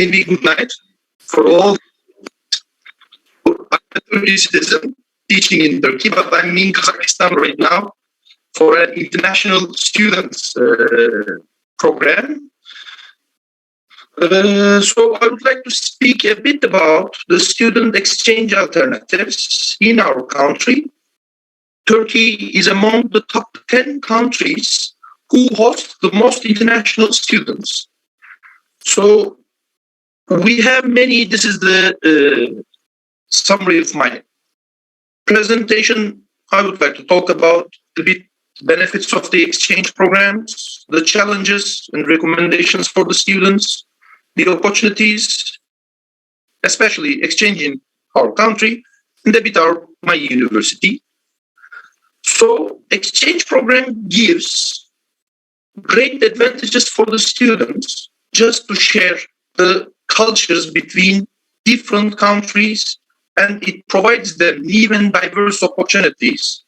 maybe good night for all. I'm a Turkish citizen teaching in Turkey, but I'm in Kazakhstan right now for an international students program. So I would like to speak a bit about the student exchange alternatives in our country. Turkey is among the top 10 countries who host the most international students. So we have many, this is the summary of my presentation. I would like to talk about the benefits of the exchange programs, the challenges and recommendations for the students, the opportunities, especially exchanging our country, and a bit my university. So exchange program gives great advantages for the students just to share the cultures between different countries, and it provides them new and diverse opportunities.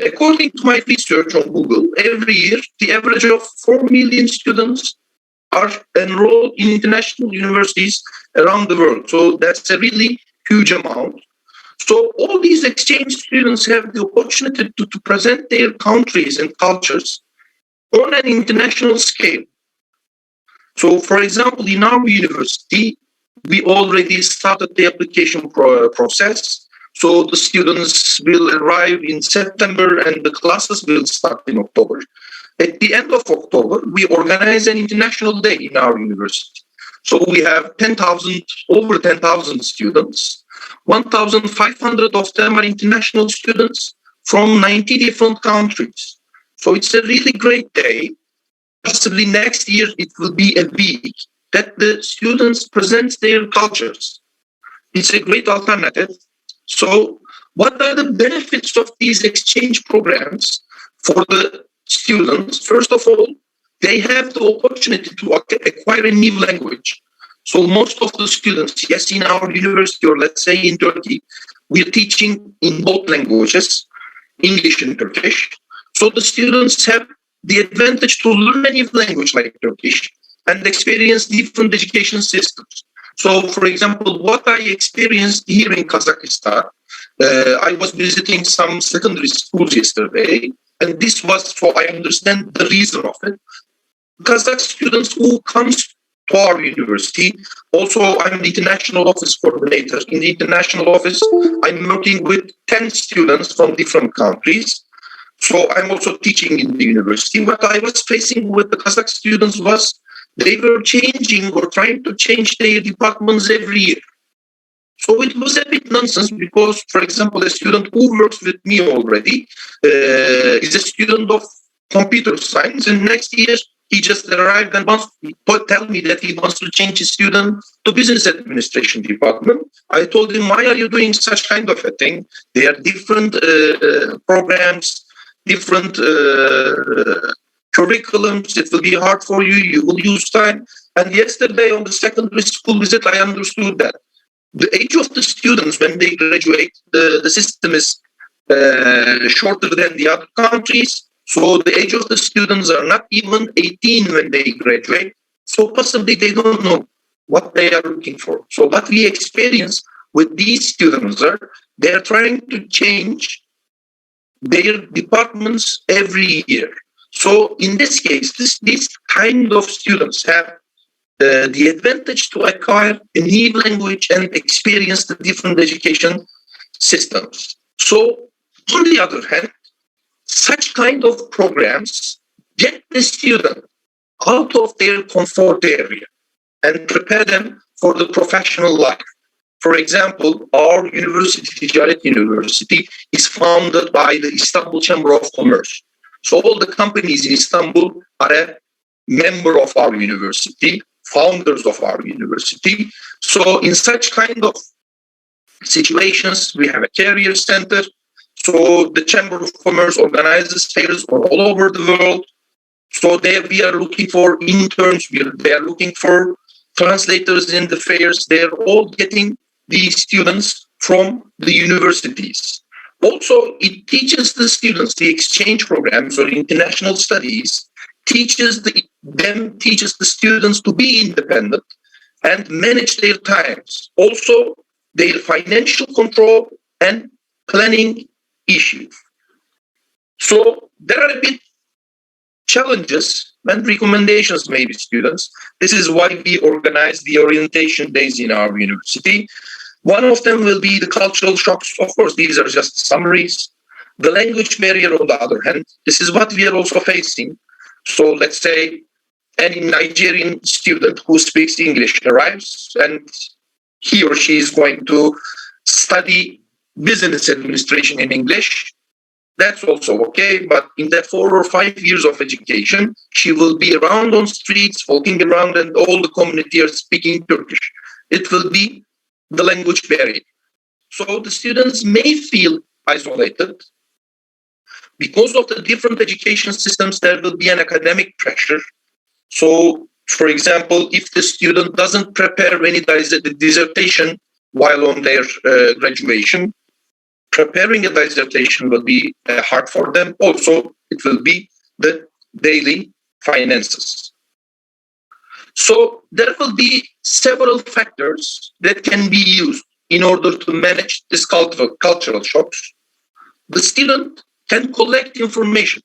According to my research on Google, every year the average of 4 million students are enrolled in international universities around the world. So that's a really huge amount. So all these exchange students have the opportunity to present their countries and cultures on an international scale. So, for example, in our university, we already started the application process. So the students will arrive in September and the classes will start in October. At the end of October, we organize an international day in our university. So we have over 10,000 students. 1,500 of them are international students from 90 different countries. So it's a really great day. Possibly next year it will be a week that the students present their cultures. It's a great alternative. So what are the benefits of these exchange programs for the students? First of all, they have the opportunity to acquire a new language. So most of the students, yes, in our university, or let's say in Turkey, we're teaching in both languages, English and Turkish. So the students have the advantage to learn a new language like Turkish and experience different education systems. So, for example, what I experienced here in Kazakhstan, I was visiting some secondary schools yesterday, and this was, so I understand the reason of it. Kazakh students who comes to our university, also I'm the international office coordinator. In the international office, I'm working with 10 students from different countries. So I'm also teaching in the university. What I was facing with the Kazakh students was they were changing or trying to change their departments every year. So it was a bit nonsense because, for example, a student who works with me already is a student of computer science, and next year he just arrived and wants to tell me that he wants to change his student to business administration department. I told him, why are you doing such kind of a thing? There are different programs, different curriculums. It will be hard for you. You will use time. And yesterday on the secondary school visit, I understood that the age of the students when they graduate, the system is shorter than the other countries. So the age of the students are not even 18 when they graduate. So possibly they don't know what they are looking for. So what we experience with these students are they are trying to change their departments every year. So in this case, these kind of students have the advantage to acquire a new language and experience the different education systems. So on the other hand, such kind of programs get the student out of their comfort area and prepare them for the professional life. For example, our university, Ticaret University, is founded by the Istanbul Chamber of Commerce. So all the companies in Istanbul are a member of our university, founders of our university. So in such kind of situations, we have a career center. So the Chamber of Commerce organizes fairs all over the world. So there we are looking for interns, they are looking for translators in the fairs. They're all getting these students from the universities. Also, it teaches the students, the exchange programs or international studies, teaches the students to be independent and manage their times. Also, their financial control and planning issues. So there are a bit challenges and recommendations, maybe, students. This is why we organize the orientation days in our university. One of them will be the cultural shocks. Of course, these are just summaries. The language barrier, on the other hand, this is what we are also facing. So let's say any Nigerian student who speaks English arrives and he or she is going to study business administration in English. That's also okay, but in that 4 or 5 years of education, she will be around on streets, walking around, and all the community are speaking Turkish. It will be the language barrier. So the students may feel isolated. Because of the different education systems, there will be an academic pressure. So, for example, if the student doesn't prepare any dissertation while on their graduation, preparing a dissertation will be hard for them. Also, it will be the daily finances. So there will be several factors that can be used in order to manage this cultural shocks. The student can collect information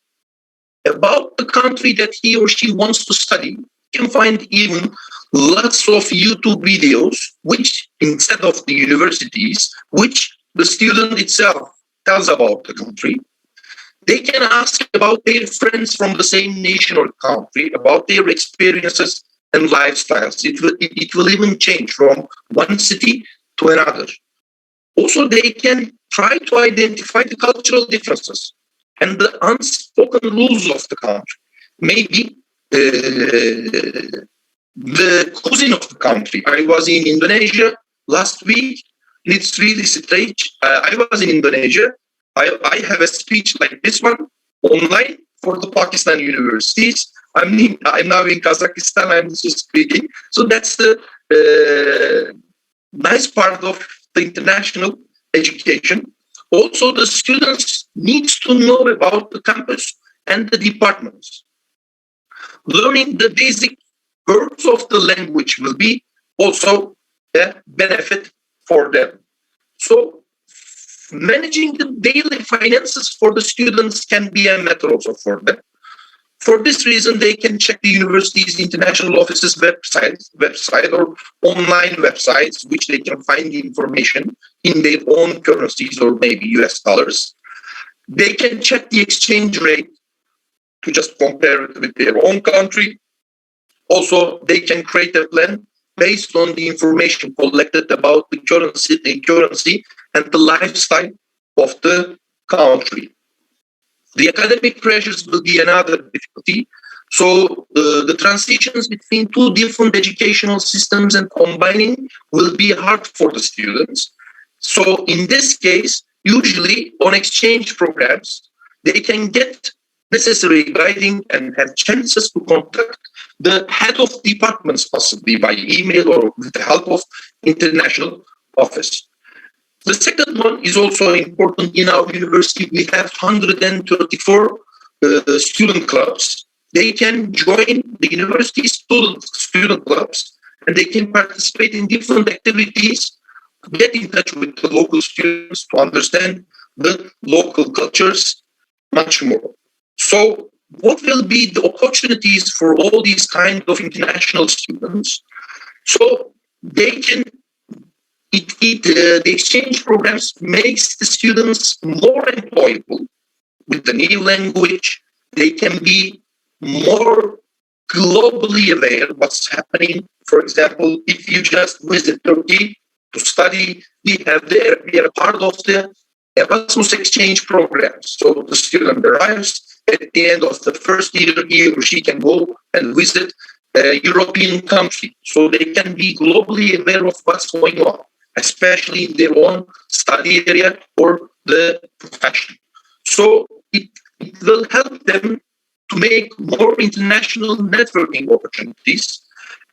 about the country that he or she wants to study. You can find even lots of YouTube videos, which instead of the universities, which the student itself tells about the country. They can ask about their friends from the same nation or country, about their experiences and lifestyles. It will even change from one city to another. Also, they can try to identify the cultural differences and the unspoken rules of the country. Maybe the cuisine of the country. I was in Indonesia last week. It's really strange. I was in Indonesia. I have a speech like this one online for the Pakistan universities. I'm now in Kazakhstan. I'm also speaking. So that's the nice part of the international education. Also, the students needs to know about the campus and the departments. Learning the basic words of the language will be also a benefit for them. So managing the daily finances for the students can be a matter also for them. For this reason, they can check the university's international offices website or online websites, which they can find information in their own currencies or maybe US dollars. They can check the exchange rate to just compare it with their own country. Also, they can create a plan based on the information collected about the currency and the lifestyle of the country. The academic pressures will be another difficulty. So the transitions between two different educational systems and combining will be hard for the students. So in this case, usually on exchange programs, they can get necessary guiding and have chances to contact the head of departments, possibly by email or with the help of international office. The second one is also important. In our university, we have 134 student clubs. They can join the university student clubs, and they can participate in different activities, get in touch with the local students to understand the local cultures much more. So what will be the opportunities for all these kind of international students? So they can the exchange programs makes the students more employable with the new language. They can be more globally aware what's happening. For example, if you just visit Turkey to study, we are part of the Erasmus exchange program. So the student arrives at the end of the first year, he or she can go and visit a European country. So they can be globally aware of what's going on, especially in their own study area or the profession. So it will help them to make more international networking opportunities,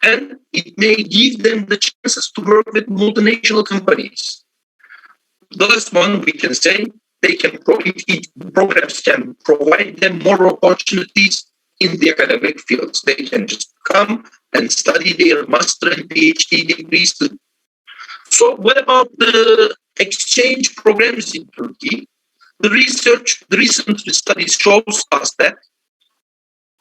and it may give them the chances to work with multinational companies. The last one, we can say, programs can provide them more opportunities in the academic fields. They can just come and study their master and PhD degrees too. So what about the exchange programs in Turkey? The recent studies shows us that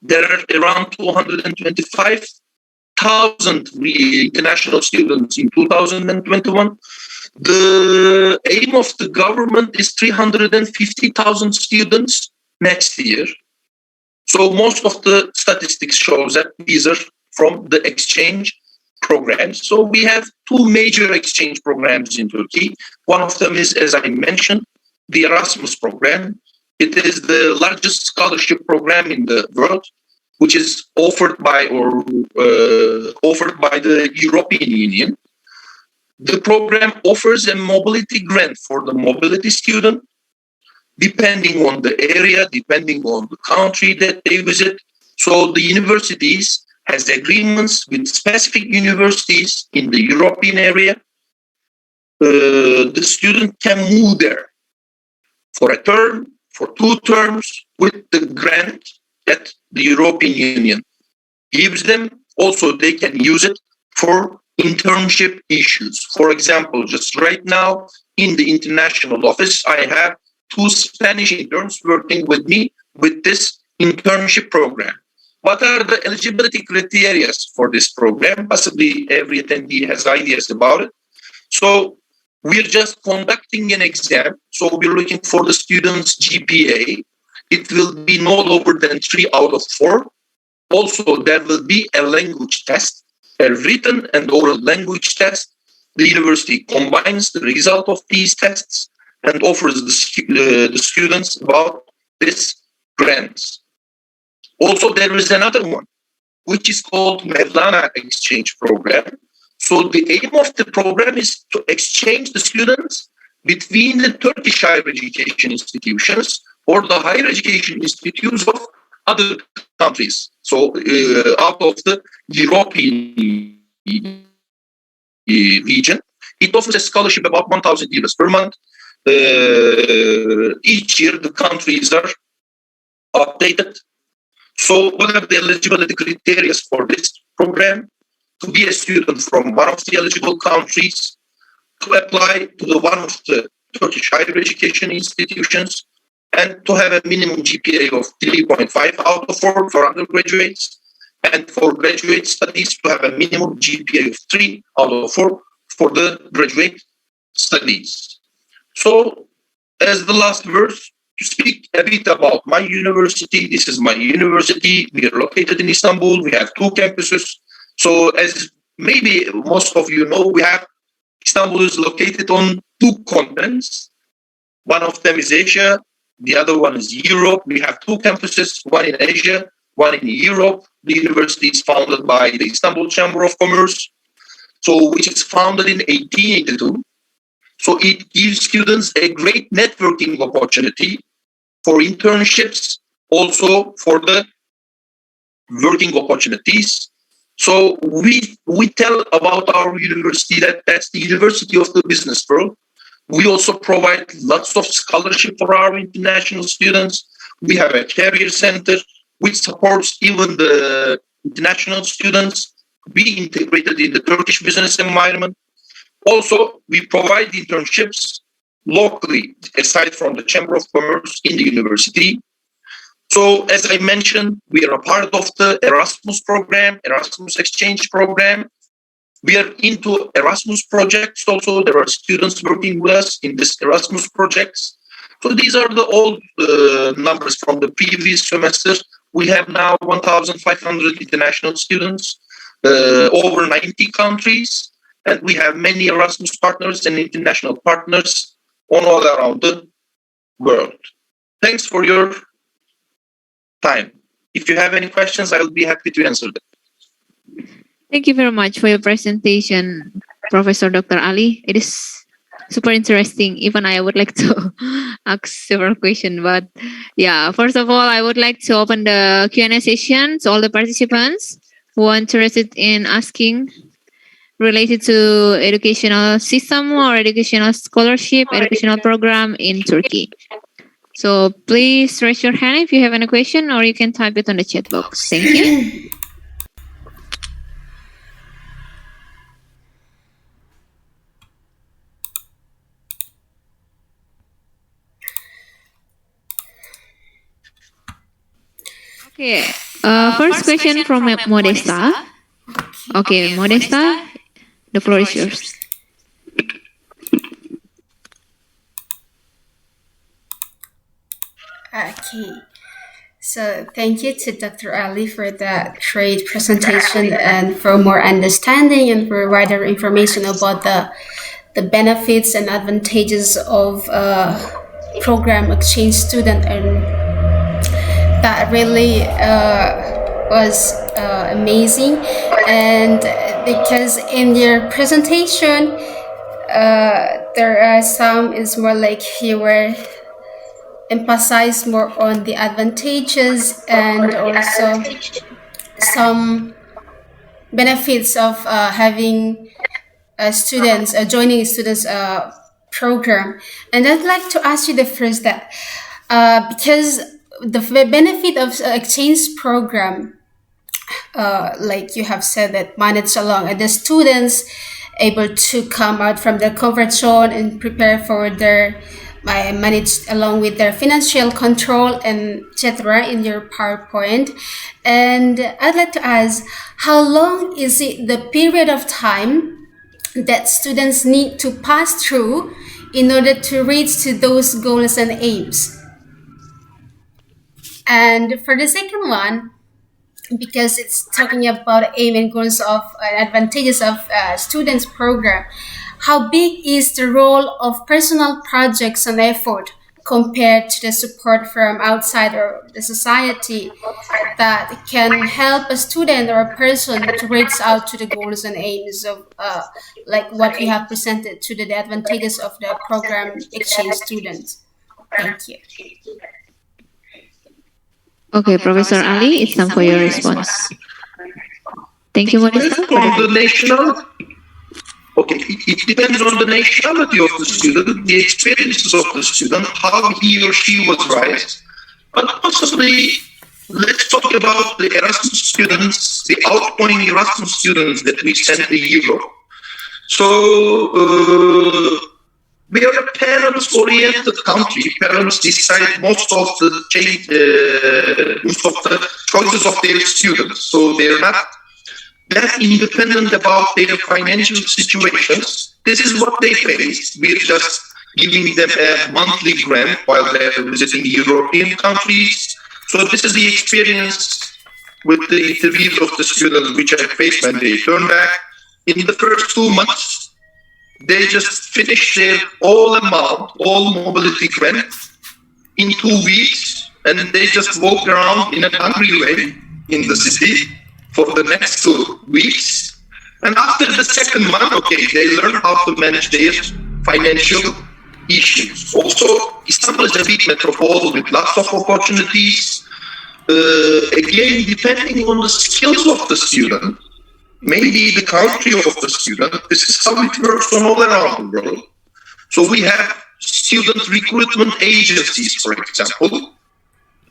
there are around 225,000 international students in 2021. The aim of the government is 350,000 students next year. So most of the statistics shows that these are from the exchange programs. So we have two major exchange programs in Turkey. One of them is, as I mentioned, the Erasmus Program. It is the largest scholarship program in the world, which is offered by the European Union. The program offers a mobility grant for the mobility student, depending on the area, depending on the country that they visit. So the universities has agreements with specific universities in the European area. The student can move there for a term, for 2 terms, with the grant that the European Union gives them. Also, they can use it for internship issues. For example, just right now in the international office, I have 2 Spanish interns working with me with this internship program. What are the eligibility criteria for this program? Possibly every attendee has ideas about it. So we're just conducting an exam. So we're looking for the student's GPA. It will be no lower than 3 out of 4. Also, there will be a language test, a written and oral language test. The university combines the result of these tests and offers the students about this grants. Also, there is another one, which is called Madonna Exchange Program. So the aim of the program is to exchange the students between the Turkish higher education institutions or the higher education institutes of other countries. So out of the European region, it offers a scholarship about 1,000 euros per month. Each year, the countries are updated. So what are the eligibility criteria for this program? To be a student from one of the eligible countries, to apply to the one of the Turkish higher education institutions, and to have a minimum GPA of 3.5 out of 4 for undergraduates, and for graduate studies to have a minimum GPA of 3 out of 4 for the graduate studies. So as the last verse, to speak a bit about my university, this is my university. We are located in Istanbul. We have 2 campuses. So as maybe most of you know, Istanbul is located on 2 continents. One of them is Asia. The other one is Europe. We have 2 campuses, one in Asia, one in Europe. The university is founded by the Istanbul Chamber of Commerce, which is founded in 1882. So it gives students a great networking opportunity for internships, also for the working opportunities. So we tell about our university that's the University of the Business World. We also provide lots of scholarship for our international students. We have a career center which supports even the international students to be integrated in the Turkish business environment. Also, we provide internships locally, aside from the Chamber of Commerce in the university. So, as I mentioned, we are a part of the Erasmus program, Erasmus exchange program. We are into Erasmus projects also. There are students working with us in this Erasmus projects. So these are the old numbers from the previous semester. We have now 1,500 international students, over 90 countries, and we have many Erasmus partners and international partners all around the world. Thanks for your time. If you have any questions, I will be happy to answer them. Thank you very much for your presentation, Professor Dr. Ali. It is super interesting. Even I would like to ask several questions, but yeah, first of all, I would like to open the Q&A session to all the participants who are interested in asking related to educational system or educational scholarship, educational program in Turkey. So please raise your hand if you have any question, or you can type it on the chat box. Thank you. Okay. First question from Modesta. Okay, Modesta, the floor is yours. Okay. So thank you to Dr. Ali for that great presentation and for more understanding and for wider information about the benefits and advantages of program exchange student, and that really was amazing. And because in your presentation there are some is more like you were emphasize more on the advantages and also some benefits of having students joining students program. And I'd like to ask you the first that because the benefit of exchange program, like you have said, that manage along and the students able to come out from their comfort zone and prepare for their managed along with their financial control and etc. in your PowerPoint. And I'd like to ask, how long is it the period of time that students need to pass through in order to reach to those goals and aims? And for the second one, because it's talking about aim and goals of advantages of students program, how big is the role of personal projects and effort compared to the support from outside or the society that can help a student or a person to reach out to the goals and aims of like what we have presented to the advantages of the program exchange students? Thank you. Okay, Professor Ali, it's time for your response. Thank you, Modesta. Depends on the national. Okay, it depends on the nationality of the student, the experiences of the student, how he or she was raised. But possibly, let's talk about the Erasmus students, the outgoing Erasmus students that we sent to Europe. So we are a parents-oriented country. Parents decide most of the choices of their students. So they're not that independent about their financial situations. This is what they face. We're just giving them a monthly grant while they're visiting European countries. So this is the experience with the interviews of the students which I faced when they turn back. In the first 2 months, they just finish their all mobility grant in 2 weeks, and they just walk around in a hungry way in the city for the next 2 weeks. And after the second month, okay, they learn how to manage their financial issues. Also, Istanbul is a big metropole with lots of opportunities. Again, depending on the skills of the student, maybe the country of the student, this is how it works on all around the world. So we have student recruitment agencies, for example.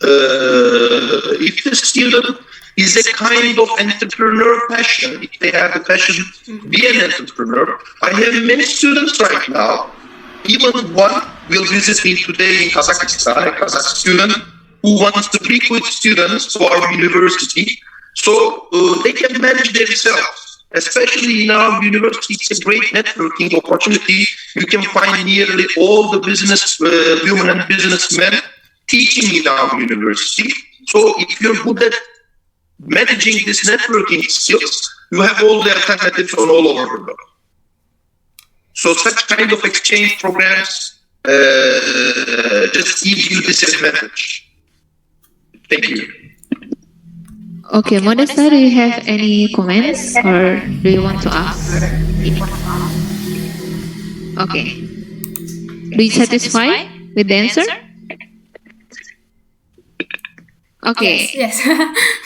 If the student is a kind of entrepreneur passion, if they have a passion to be an entrepreneur, I have many students right now. Even one will visit me today in Kazakhstan, a Kazakh student who wants to recruit students to our university. So they can manage themselves, especially in our university. It's a great networking opportunity. You can find nearly all the business women and businessmen teaching in our university. So if you're good at managing this networking skills, you have all the alternatives on all over the world. So such kind of exchange programs just give you this advantage. Thank you. Okay, Modesta, do you have any comments or do you want to ask? Okay. Do you satisfied with the answer? Okay. Yes.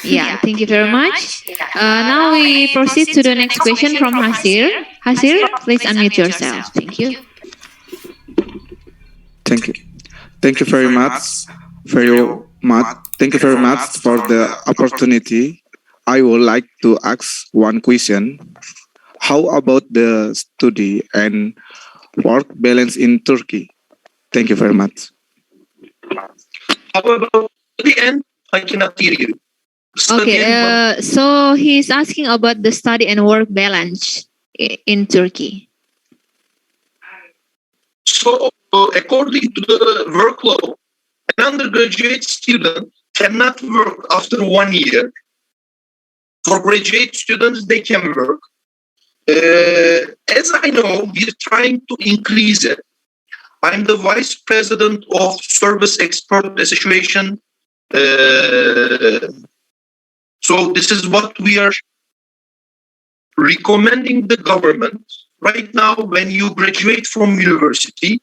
Yeah, thank you very much. Now we proceed to the next question from Hasir. Hasir, please unmute yourself. Thank you. Thank you. Thank you very much. Thank you very much for the opportunity. I would like to ask one question. How about the study and work balance in Turkey? Thank you very much. How about the end? I cannot hear you. Study and work. So he's asking about the study and work balance in Turkey. So, according to the work law, an undergraduate student cannot work after 1 year. For graduate students, they can work. As I know, we're trying to increase it. I'm the vice president of Service Expert Association. So this is what we are recommending the government. Right now, when you graduate from university,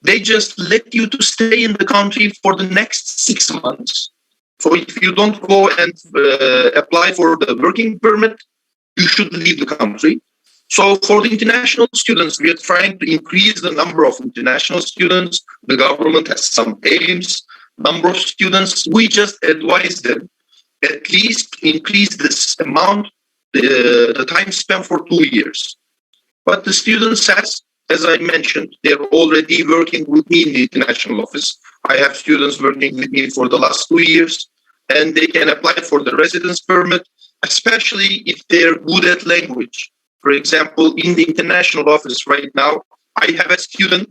they just let you to stay in the country for the next 6 months. So if you don't go and apply for the working permit, you should leave the country. So for the international students, we are trying to increase the number of international students. The government has some aims, number of students. We just advise them at least increase this amount, the time spent for 2 years. But the student says, as I mentioned, they're already working with me in the international office. I have students working with me for the last 2 years, and they can apply for the residence permit, especially if they're good at language. For example, in the international office right now, I have a student.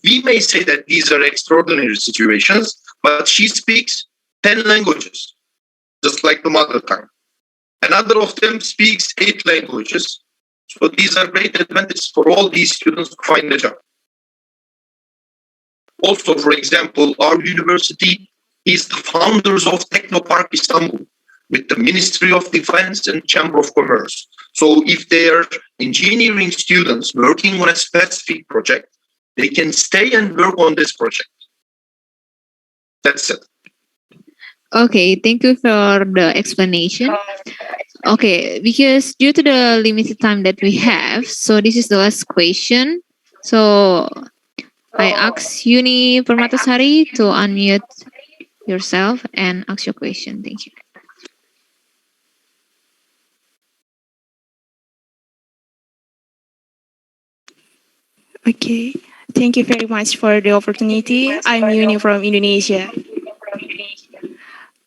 We may say that these are extraordinary situations, but she speaks 10 languages, just like the mother tongue. Another of them speaks 8 languages. So these are great advantages for all these students to find a job. Also, for example, our university is the founders of Technopark Istanbul with the Ministry of Defense and Chamber of Commerce. So if they are engineering students working on a specific project, they can stay and work on this project. That's it. Okay, thank you for the explanation. Okay, because due to the limited time that we have, so this is the last question. So I ask Yuni Permatasari to unmute yourself and ask your question. Thank you. Okay, thank you very much for the opportunity. I'm Yuni from Indonesia.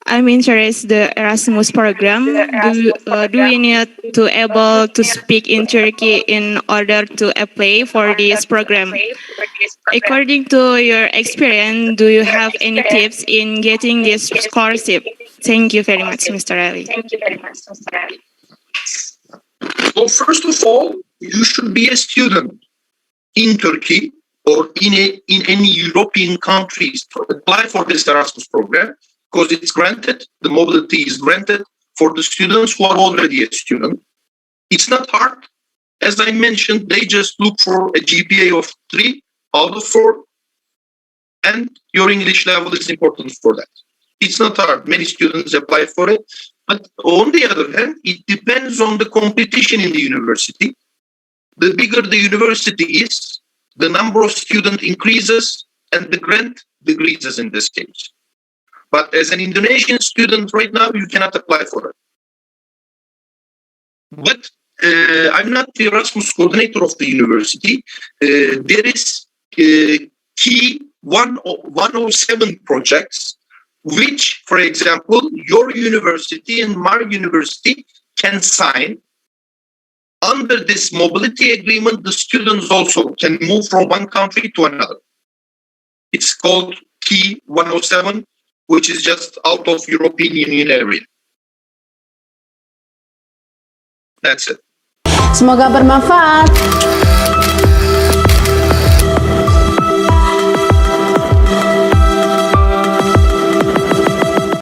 I'm interested the Erasmus program. Do we need to able to speak in Turkey in order to apply for this program? According to your experience, do you have any tips in getting this scholarship? Thank you very much, Mr. Ali. Well, first of all, you should be a student in Turkey or in any European countries to apply for this Erasmus program because it's granted, the mobility is granted for the students who are already a student. It's not hard. As I mentioned, they just look for a GPA of 3 out of 4, and your English level is important for that. It's not hard. Many students apply for it. But on the other hand, it depends on the competition in the university. The bigger the university is, the number of students increases and the grant decreases in this case. But as an Indonesian student right now, you cannot apply for it. But I'm not the Erasmus coordinator of the university. There is key 107 projects, which, for example, your university and my university can sign. Under this mobility agreement, the students also can move from one country to another. It's called Key 107, which is just out of European Union area. That's it. Semoga bermanfaat.